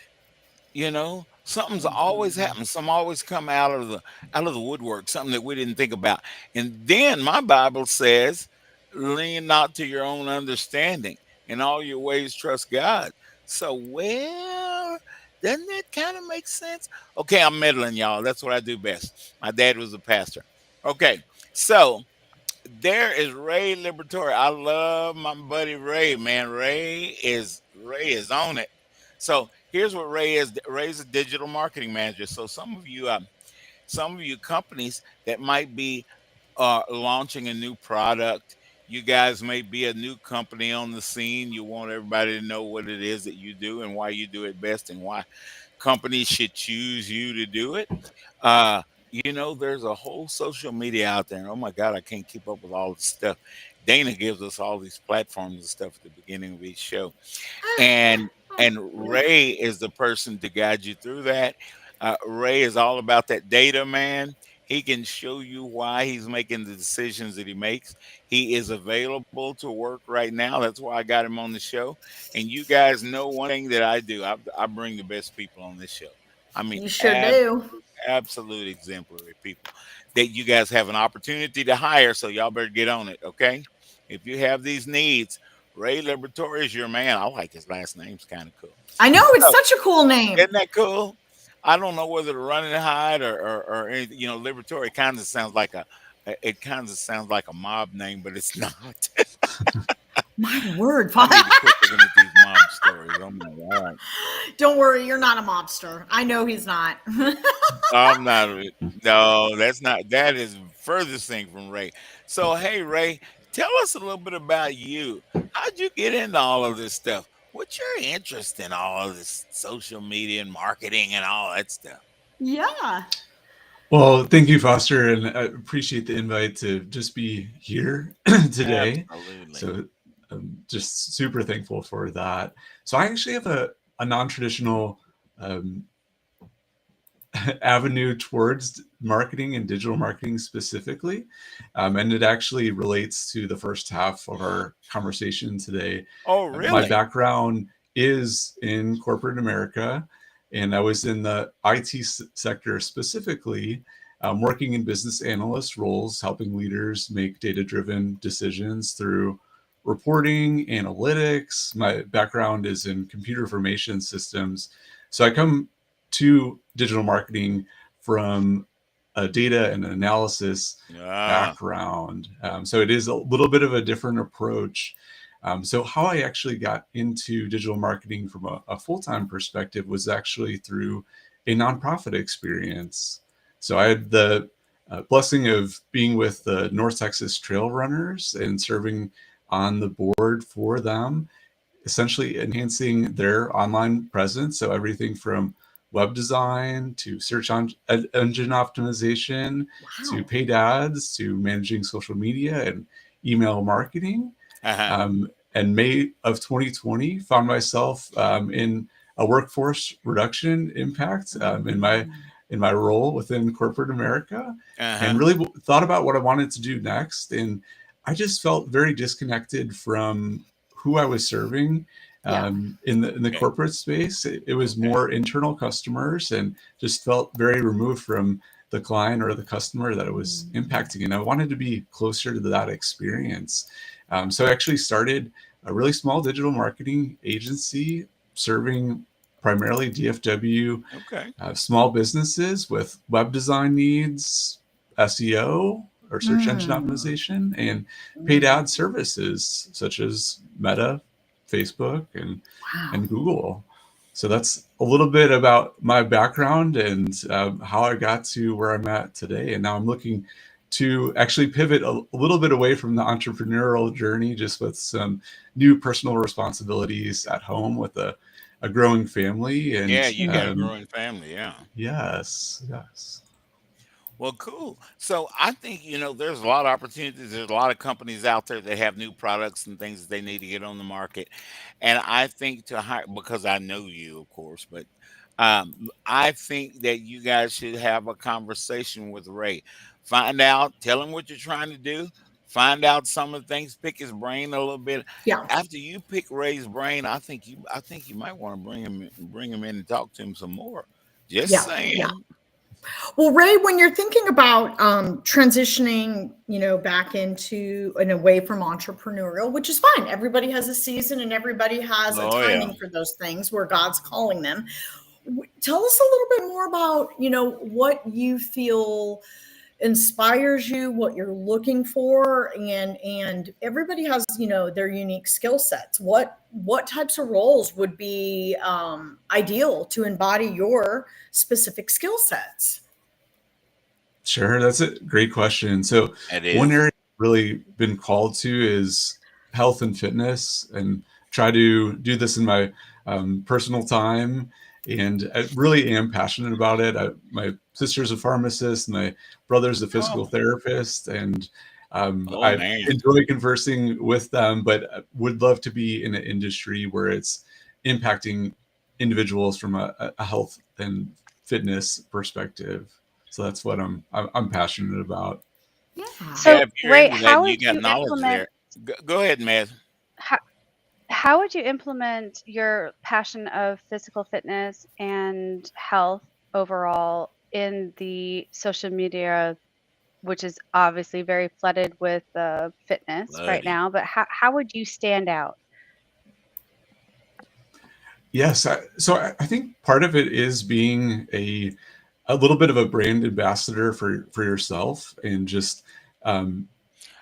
Something's always happened. Some always come out of the woodwork, something that we didn't think about. And then my Bible says, lean not to your own understanding. In all your ways, trust God. So, well, doesn't that kind of make sense? Okay, I'm meddling, y'all. That's what I do best. My dad was a pastor. Okay, so there is Ray Liberatore. I love my buddy Ray, man. Ray is on it. So here's what Ray is. Ray's a digital marketing manager. So some of you companies that might be launching a new product. You guys may be a new company on the scene. You want everybody to know what it is that you do and why you do it best and why companies should choose you to do it. There's a whole social media out there. And oh my God, I can't keep up with all this stuff. Dana gives us all these platforms and stuff at the beginning of each show. And Ray is the person to guide you through that. Ray is all about that data, man. He can show you why he's making the decisions that he makes. He is available to work right now. That's why I got him on the show. And you guys know one thing that I do. I bring the best people on this show. I mean, You sure do. absolute exemplary people that you guys have an opportunity to hire. So y'all better get on it, okay? If you have these needs, Ray Liberatore is your man. I like his last name's kind of cool. I know, it's So, such a cool name. isn't that cool? I don't know whether to run and hide or anything. Liberatore it kind of sounds like a mob name, but it's not. My word. I need to quit looking at these mob stories. Oh my God. Don't worry, you're not a mobster. I know he's not. I'm not. No, that's not. That is furthest thing from Ray. So, hey, Ray, tell us a little bit about you. How'd you get into all of this stuff? What's your interest in all of this social media and marketing and all that stuff? Yeah. Well, thank you, Foster, and I appreciate the invite to just be here today. Absolutely. So I'm just super thankful for that. So I actually have a non-traditional avenue towards marketing and digital marketing specifically. And it actually relates to the first half of our conversation today. Oh, really? My background is in corporate America, and I was in the IT sector specifically, working in business analyst roles, helping leaders make data-driven decisions through reporting, analytics. My background is in computer information systems. So I come to digital marketing from a data and analysis background. So it is a little bit of a different approach. So how I actually got into digital marketing from a full-time perspective was actually through a nonprofit experience. So I had the blessing of being with the North Texas Trail Runners and serving on the board for them, essentially enhancing their online presence. So everything from web design to search engine optimization, to paid ads, to managing social media and email marketing. And May of 2020, found myself in a workforce reduction impact in my in my role within corporate America, and Uh-huh. really thought about what I wanted to do next. And I just felt very disconnected from who I was serving in the Okay. corporate space. It was Okay. more internal customers, and just felt very removed from the client or the customer that it was impacting. And I wanted to be closer to that experience. So I actually started a really small digital marketing agency serving primarily DFW Okay. small businesses with web design needs, SEO or search engine optimization, and paid ad services such as Meta, Facebook, and Google. So that's a little bit about my background and how I got to where I'm at today. And now I'm looking to actually pivot a little bit away from the entrepreneurial journey, just with some new personal responsibilities at home with a growing family. And Yeah, you got a growing family. Yeah. yes. Well, cool. So I think, there's a lot of opportunities. There's a lot of companies out there that have new products and things that they need to get on the market. And I think to hire, because I know you, of course, but I think that you guys should have a conversation with Ray. Find out, tell him what you're trying to do. Find out some of the things, pick his brain a little bit. Yeah. After you pick Ray's brain, I think you might want to bring him in and talk to him some more. Just Yeah. saying. Yeah. Well, Ray, when you're thinking about transitioning, back into and away from entrepreneurial, which is fine. Everybody has a season and everybody has a Oh yeah. timing for those things where God's calling them. Tell us a little bit more about, what you feel inspires you, what you're looking for, and everybody has, their unique skill sets. What types of roles would be ideal to embody your specific skill sets? Sure, that's a great question. So It one is. area I've really been called to is health and fitness, and try to do this in my personal time. And I really am passionate about it. My sister's a pharmacist, my brother's a physical Oh, therapist, and oh I man. enjoy conversing with them, but would love to be in an industry where it's impacting individuals from a health and fitness perspective. So that's what I'm passionate about. Yeah. Yeah, So, if you're Ray, into that how and you would got you knowledge implement there, go ahead, Matt. how, how would you implement your passion of physical fitness and health overall in the social media, which is obviously very flooded with fitness right Bloody. now, but how would you stand out? Yes, I think part of it is being a little bit of a brand ambassador for yourself, and just um,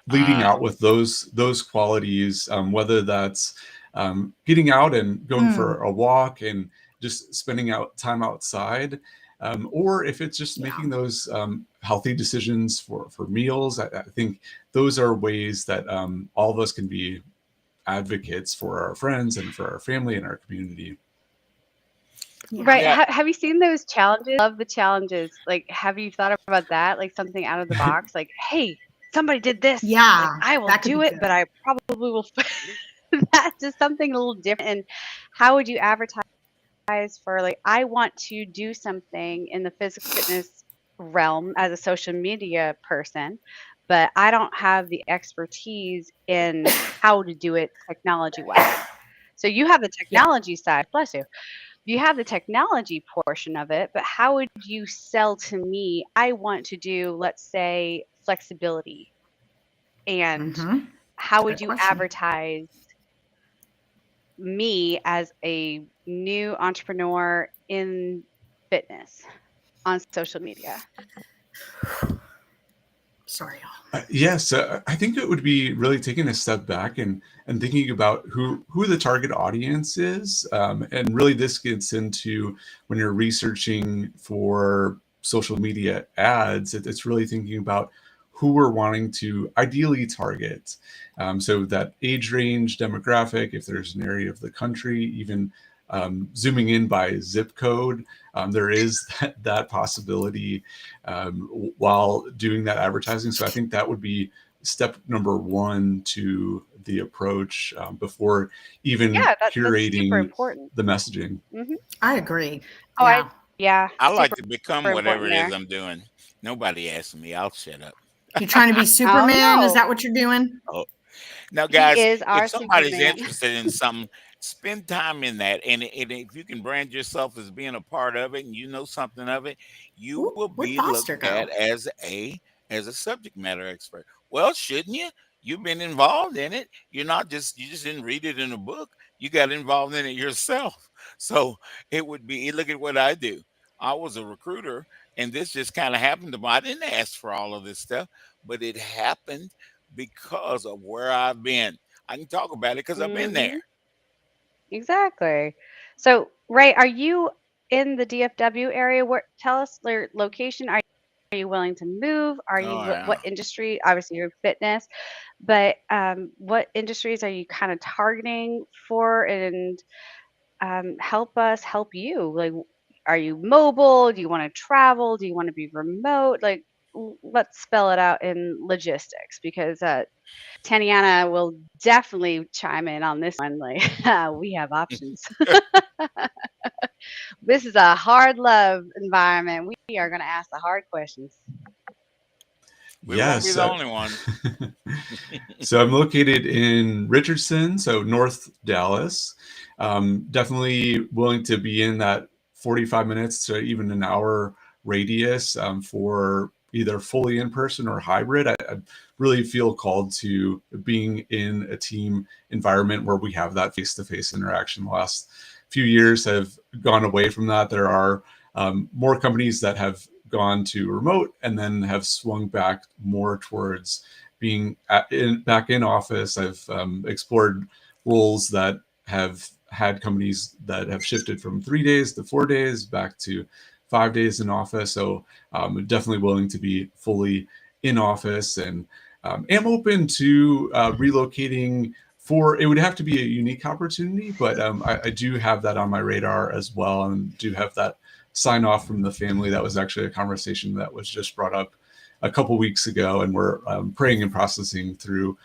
leading Ah, out with those qualities, whether that's getting out and going for a walk and just spending out time outside, or if it's just Yeah. making those healthy decisions for meals. I think those are ways that all of us can be advocates for our friends and for our family and our community. Right. yeah. Have you seen those challenges? Love the challenges. Like, have you thought about that? Like something out of the box? Like, hey, somebody did this. Like, Yeah, I will that could do be it, good. but I probably will. That's just something a little different. And how would you advertise for, like, I want to do something in the physical fitness realm as a social media person, but I don't have the expertise in how to do it technology wise. So you have the Yeah. technology side, bless you. You have the technology portion of it, but how would you sell to me? I want to do, let's say, flexibility. And how would Good you question. advertise me as a new entrepreneur in fitness on social media? Sorry. Yes, I think it would be really taking a step back and thinking about who the target audience is, and really this gets into when you're researching for social media ads. It's really thinking about who we're wanting to ideally target. So that age range, demographic, if there's an area of the country, even zooming in by zip code, there is that possibility while doing that advertising. So I think that would be step number one to the approach, before even Yeah, that's super curating important. the messaging. Hmm. I agree. Oh, Yeah. Yeah, I like super to become whatever important it is there. I'm doing. Nobody asks me. I'll shut up. You're trying to be Oh Superman? Is no, that what you're doing? Oh, now, he guys, is if our somebody's Superman. interested in something, spend time in that. And if you can brand yourself as being a part of it and you know something of it, you Ooh, will where'd be Foster looked at go? as a subject matter expert. Well, shouldn't you? You've been involved in it. You just didn't read it in a book. You got involved in it yourself. So it would be look at what I do. I was a recruiter and this just kind of happened to me. I didn't ask for all of this stuff, but it happened because of where I've been. I can talk about it because I've been there. Hmm. Exactly. So, Ray, are you in the DFW area? Where tell us your location. Are you willing to move? Are you Oh what yeah. industry? Obviously, you're fitness, but what industries are you kind of targeting for? And help us help you. Like, are you mobile? Do you want to travel? Do you want to be remote? Like, let's spell it out in logistics because Taniana will definitely chime in on this one. Like, we have options. This is a hard love environment. We are going to ask the hard questions. We won't be Yes. the only ones. So I'm located in Richardson, so North Dallas. Definitely willing to be in that 45 minutes to even an hour radius for either fully in person or hybrid. I really feel called to being in a team environment where we have that face-to-face interaction. The last few years have gone away from that. There are more companies that have gone to remote and then have swung back more towards being back in office. I've explored roles that have had companies that have shifted from 3 days to 4 days back to 5 days in office. So definitely willing to be fully in office and am open to relocating for, it would have to be a unique opportunity, but I do have that on my radar as well and do have that sign off from the family. That was actually a conversation that was just brought up a couple weeks ago, and we're praying and processing through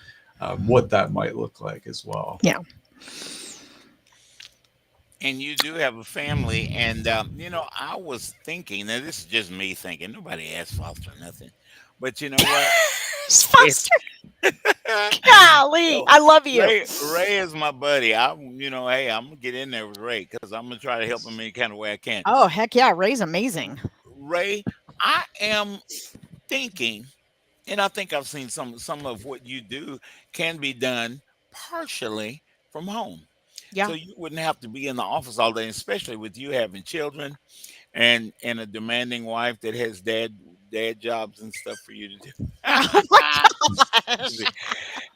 what that might look like as well. Yeah. And you do have a family, and I was thinking. Now, this is just me thinking. Nobody asked Foster nothing, but you know what? It's Foster. Golly, so I love you. Ray is my buddy. Hey, I'm gonna get in there with Ray because I'm gonna try to help him any kind of way I can. Oh, heck yeah. Ray's amazing. Ray, I am thinking, and I think I've seen some of what you do can be done partially from home. Yeah. So you wouldn't have to be in the office all day, especially with you having children and a demanding wife that has dad jobs and stuff for you to do. Oh my gosh.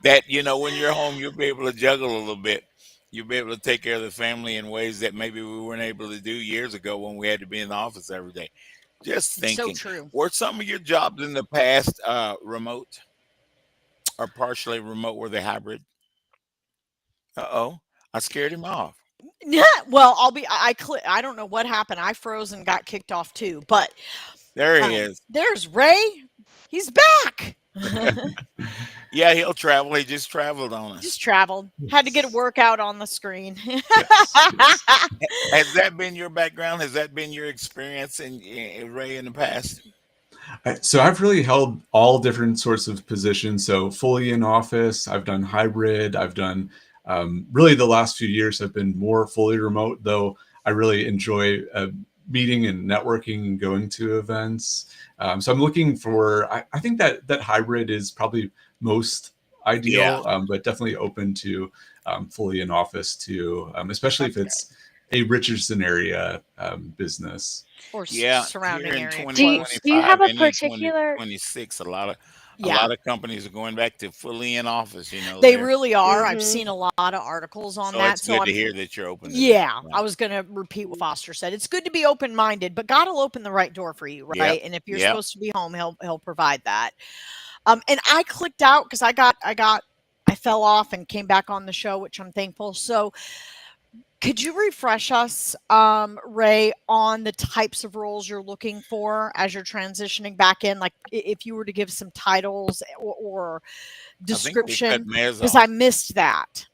That when you're home, you'll be able to juggle a little bit. You'll be able to take care of the family in ways that maybe we weren't able to do years ago when we had to be in the office every day. Just So thinking, true. were some of your jobs in the past remote or partially remote? Were they hybrid? Uh-oh, I scared him off. Yeah. Well, I don't know what happened. I froze and got kicked off too. But There he is. there's Ray. He's back. Yeah, he'll travel. He just traveled on us. Just traveled. Had to get a workout on the screen. Has that been your background? Has that been your experience in Ray in the past? So I've really held all different sorts of positions. So fully in office, I've done hybrid, I've done really the last few years have been more fully remote, though I really enjoy meeting and networking and going to events. So I'm looking for, I think that hybrid is probably most ideal, but definitely open to fully in office too, especially if it's a Richardson area business. Or Yeah, surrounding here in area. Do you Close. have a and in particular? 2026, a lot Yeah. of companies are going back to fully in office. They There. really are. I've Mhm. seen a lot of articles on So that. it's So good to I'm hear that you're open to that. Yeah, Yeah. I was going to repeat what Foster said. It's good to be open-minded, but God will open the right door for you, Yep. right? And if you're Yep. supposed to be home, he'll provide that. And I clicked out because I fell off and came back on the show, which I'm thankful. So could you refresh us, Ray, on the types of roles you're looking for as you're transitioning back in? Like if you were to give some titles or I think they cut description, Mez because off. I missed that.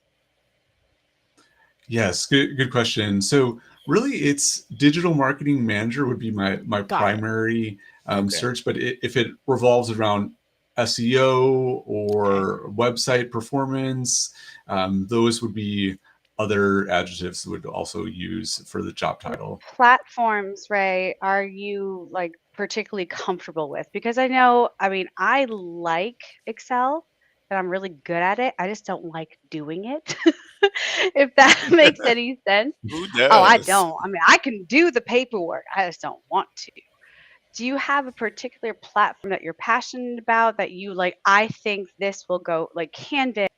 Yes, good question. So Really, it's digital marketing manager would be my Got it. primary Okay. search. But if it revolves around SEO or website performance, those would be other adjectives that would also use for the job title. Platforms, Ray, are you like particularly comfortable with? Because I mean, I like Excel and I'm really good at it. I just don't like doing it. If that makes any sense. Who Oh, I does? don't. I mean, I can do the paperwork. I just don't want to. Do you have a particular platform that you're passionate about that you like? I think this will go like Canvas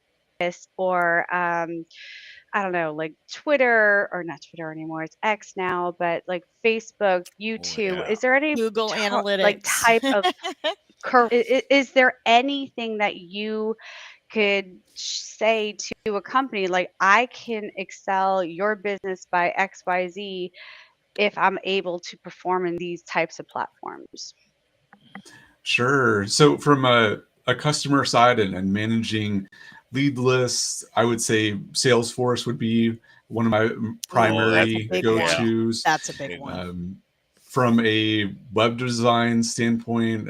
or I don't know, like Twitter or not Twitter anymore. It's X now, but like Facebook, Oh, YouTube. yeah. Is there any Google like Analytics. type of is there anything that you could say to a company like I can excel your business by XYZ if I'm able to perform in these types of platforms? Sure. So from a customer side and managing lead lists, I would say Salesforce would be one of my Oh, That's a primary big one. yeah, go-tos. That's a big big one. one. From a web design standpoint,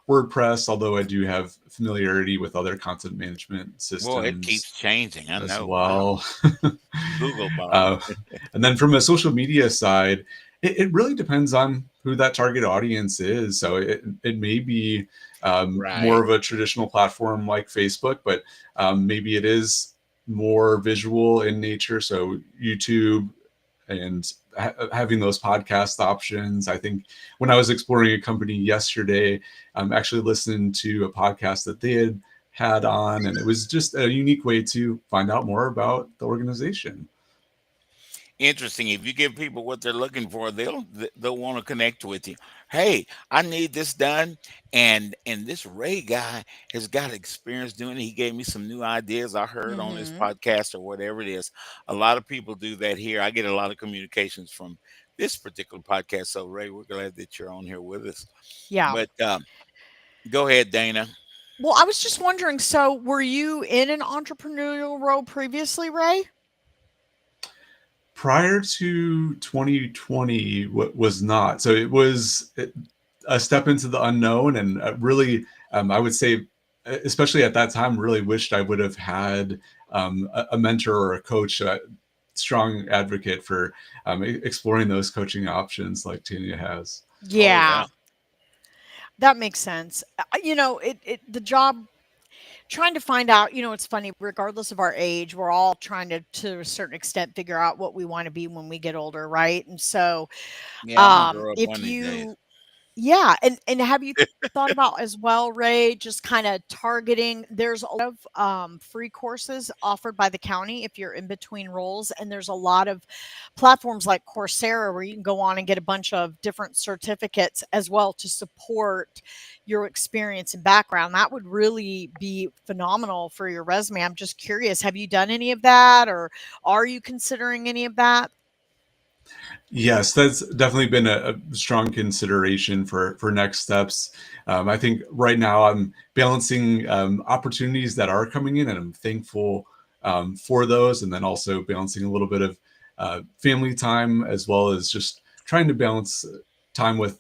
WordPress, although I do have familiarity with other content management Well, it systems keeps changing. I as know. Wow. well. Google bought uh, them. and then from a social media side, it really depends on who that target audience is. So it may be more Right. of a traditional platform like Facebook, but maybe it is more visual in nature. So YouTube and having those podcast options. I think when I was exploring a company yesterday, I'm actually listening to a podcast that they had on, and it was just a unique way to find out more about the organization. Interesting. If you give people what they're looking for, they'll want to connect with you. Hey, I need this done, and this Ray guy has got experience doing it. He gave me some new ideas I heard on his Mm-hmm. podcast or whatever it is. A lot of people do that here. I get a lot of communications from this particular podcast. So Ray, we're glad that you're on here with us. Yeah. But go ahead, Dana. Well, I was just wondering, so were you in an entrepreneurial role previously, Ray? Prior to 2020, was not. So it was a step into the unknown, and really, I would say, especially at that time, really wished I would have had a mentor or a coach, a strong advocate for exploring those coaching options like Tania has. Oh Yeah, yeah. that makes sense. The job trying to find out, it's funny, regardless of our age, we're all trying to a certain extent figure out what we want to be when we get older, right? And so Yeah, I'm gonna grow up if one of these days. you yeah, and have you thought about as well, Ray, just kind of targeting? There's a lot of free courses offered by the county if you're in between roles, and there's a lot of platforms like Coursera where you can go on and get a bunch of different certificates as well to support your experience and background. That would really be phenomenal for your resume. I'm just curious, have you done any of that, or are you considering any of that? Yes, that's definitely been a strong consideration for next steps. I think right now I'm balancing opportunities that are coming in, and I'm thankful for those, and then also balancing a little bit of family time as well as just trying to balance time with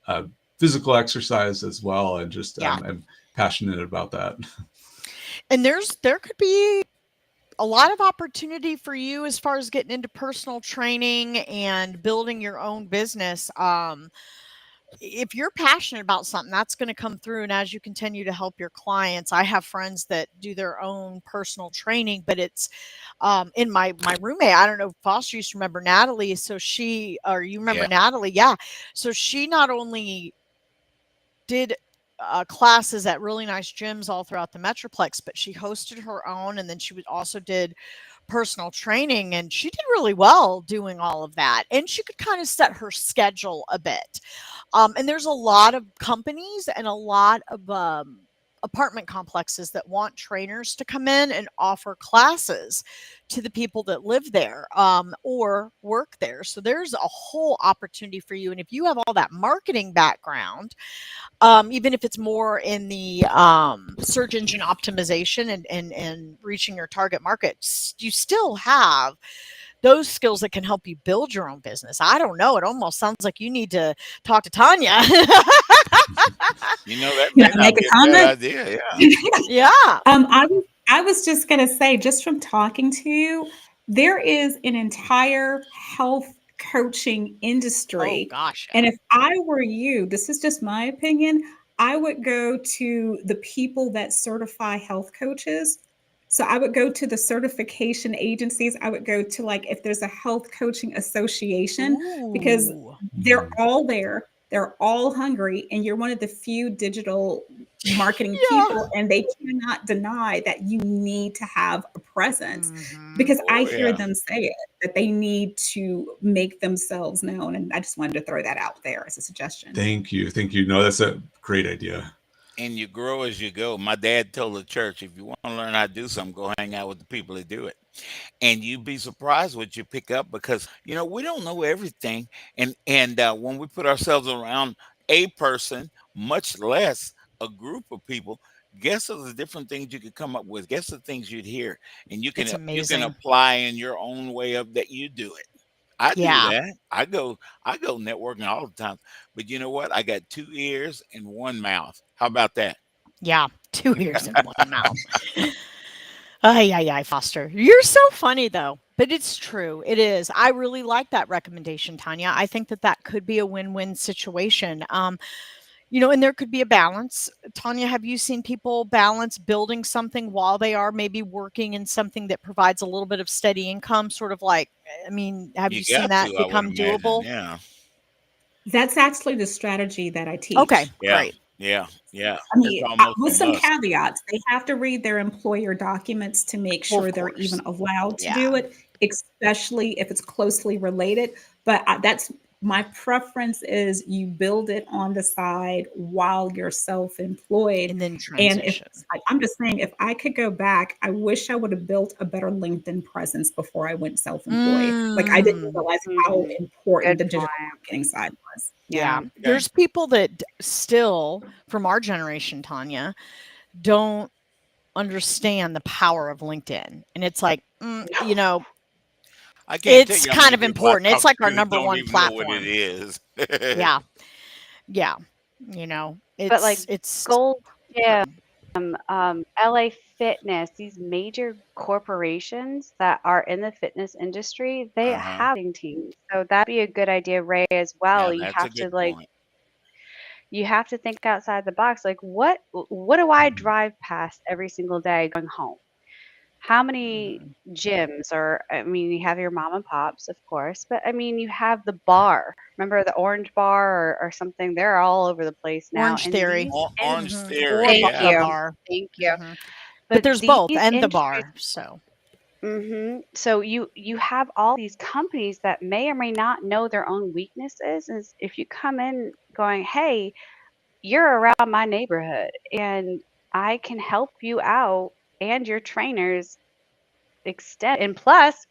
uh, physical exercise as well, and just Yeah. I'm passionate about that. And there could be a lot of opportunity for you as far as getting into personal training and building your own business. If you're passionate about something, that's going to come through. And as you continue to help your clients, I have friends that do their own personal training, but it's in my roommate. I don't know if Foster used to remember Natalie. So or you remember Yeah. Natalie? Yeah. So she not only did classes at really nice gyms all throughout the Metroplex, but she hosted her own, and then she also did personal training, and she did really well doing all of that. And she could kind of set her schedule a bit. And there's a lot of companies and a lot of apartment complexes that want trainers to come in and offer classes to the people that live there or work there. So there's a whole opportunity for you. And if you have all that marketing background, even if it's more in the search engine optimization and reaching your target market, you still have those skills that can help you build your own business. I don't know. It almost sounds like you need to talk to Tanya. You know, that Can may I not make be a a bad comment? idea. Yeah. Yeah. I was just going to say, just from talking to you, there is an entire health coaching Oh industry. gosh. And if I were you, this is just my opinion, I would go to the people that certify health coaches. So I would go to the certification agencies. I would go to, like, if there's a health coaching association, because Ooh. they're all there. They're all hungry, and you're one of the few digital marketing Yeah. people, and they cannot deny that you need to have a presence, Mhm. because I Oh, hear yeah. them say it, that they need to make themselves known. And I just wanted to throw that out there as a suggestion. Thank you. No, that's a great idea. And you grow as you go. My dad told the church, if you want to learn how to do something, go hang out with the people that do it. And you'd be surprised what you pick up, because we don't know everything. And when we put ourselves around a person, much less a group of people, guess of the different things you could come up with. Guess the things you'd hear, and you It's can amazing. apply in your own way of that you do it. I do Yeah. that. I go networking all the time. But you know what? I got 2 ears and 1 mouth. How about that? Yeah. 2 ears and 1 mouth. Ay, Foster. You're so funny, though. But it's true. It is. I really like that recommendation, Tanya. I think that could be a win-win situation. And there could be a balance. Tanya, have you seen people balance building something while they are maybe working in something that provides a little bit of steady income? Sort of like, have You you seen got that to, I would become imagine. doable? Yeah. That's actually the strategy that I Okay, teach. Yeah. great. Yeah. Yeah. I It's mean, almost with a some must. caveats, they have to read their employer documents to make Well, of sure they're course. even allowed to Yeah. do it, especially if it's closely related. But that's my preference, is you build it on the side while you're self-employed. And then And if transition. I'm just saying, if I could go back, I wish I would have built a better LinkedIn presence before I went self-employed. Like, I didn't Mm. realize how important Good the digital point. marketing side was. Yeah. Okay. There's people that still, from our generation, Tanya, don't understand the power of LinkedIn. And it's like, I can't tell it's you how many kind of people I important. It's talk like our to that number don't one even know what it platform. is. Yeah. Yeah. But like It's Gold Gym, LA Fitness, these major corporations that are in the fitness industry, they Uh-huh. have teams. So that'd be a good idea, Ray, as well. Yeah, that's a good point. You have to think outside the box. Like what do I drive past every single day going home? How many gyms, or I mean, you have your mom and pops, of course, but I mean, you have the bar. Remember the Orange Bar or something? They're all over the place now. Orange And Theory. these Orange industries, Theory, Or thank yeah. the you, bar. thank you. Mhm. But But there's both, these and the industries, bar. So so you have all these companies that may or may not know their own weaknesses. Is if you come in going, hey, you're around my neighborhood and I can help you out and your trainers extend, and plus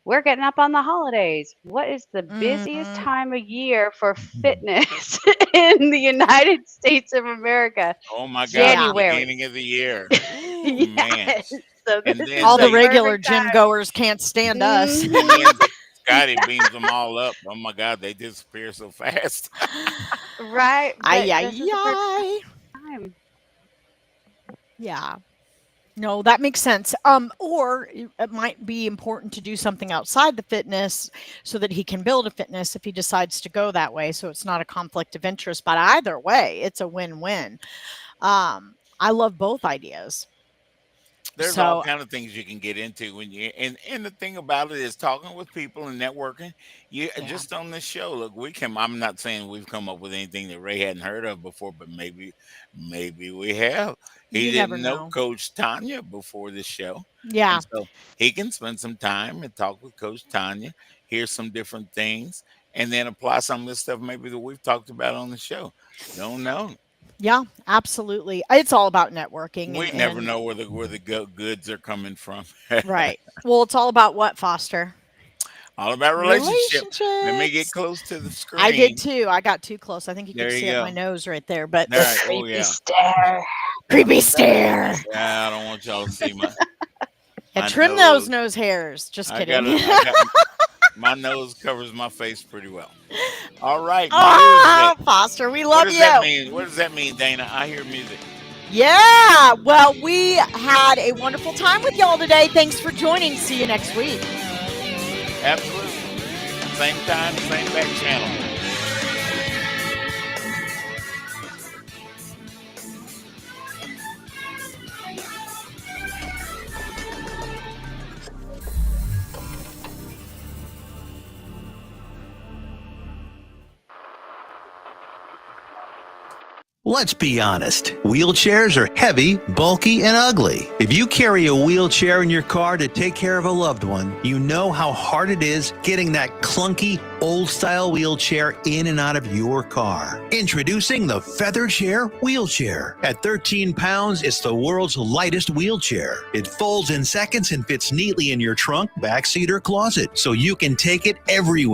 we're getting up on the holidays. What is the busiest time of year for fitness in the United States of America? Oh my God, the January. beginning of the year. Ooh, man. Yes. So And this then is all the the they regular perfect gym time. goers can't stand us. and Mhm. then Scotty beams them all up. Oh my God, they disappear so fast. Right, Ay, but ay, this is the perfect ay. time. Yeah. No, that makes sense. Or it might be important to do something outside the fitness so that he can build a fitness if he decides to go that way. So it's not a conflict of interest. But either way, it's a win-win. I love both ideas. There's all So kind of things you can get into when you and the thing about it is talking with people and networking. You yeah, just on this show, look, I'm not saying we've come up with anything that Ray hadn't heard of before, but maybe we have. He you never didn't know know. Coach Tanya before the show. Yeah. And so he can spend some time and talk with Coach Tanya, hear some different things, and then apply some of this stuff maybe that we've talked about on the show. Don't know. Yeah, absolutely. It's all about networking We never and know where the goods are coming from. right. Well, it's all about what, Foster? All about relationship. Let me get Relationships. close to the I did screen. too. I got too close. I think you There could you see up my go. nose right there, but All right. Oh Creepy yeah. stare. creepy stare. Yeah. I don't want y'all to see my. Yeah, My trim those nose hairs. Just kidding. My nose covers my face pretty well. All right, music. Foster, we What love does you. that mean? What does that mean, Dana? I hear music. Yeah. Well, we had a wonderful time with y'all today. Thanks for joining. See you next week. Absolutely. Same time, same back channel. Let's be honest. Wheelchairs are heavy, bulky, and ugly. If you carry a wheelchair in your car to take care of a loved one, you know how hard it is getting that clunky, old-style wheelchair in and out of your car. Introducing the Feather Chair Wheelchair. At 13 pounds, it's the world's lightest wheelchair. It folds in seconds and fits neatly in your trunk, backseat, or closet, so you can take it everywhere.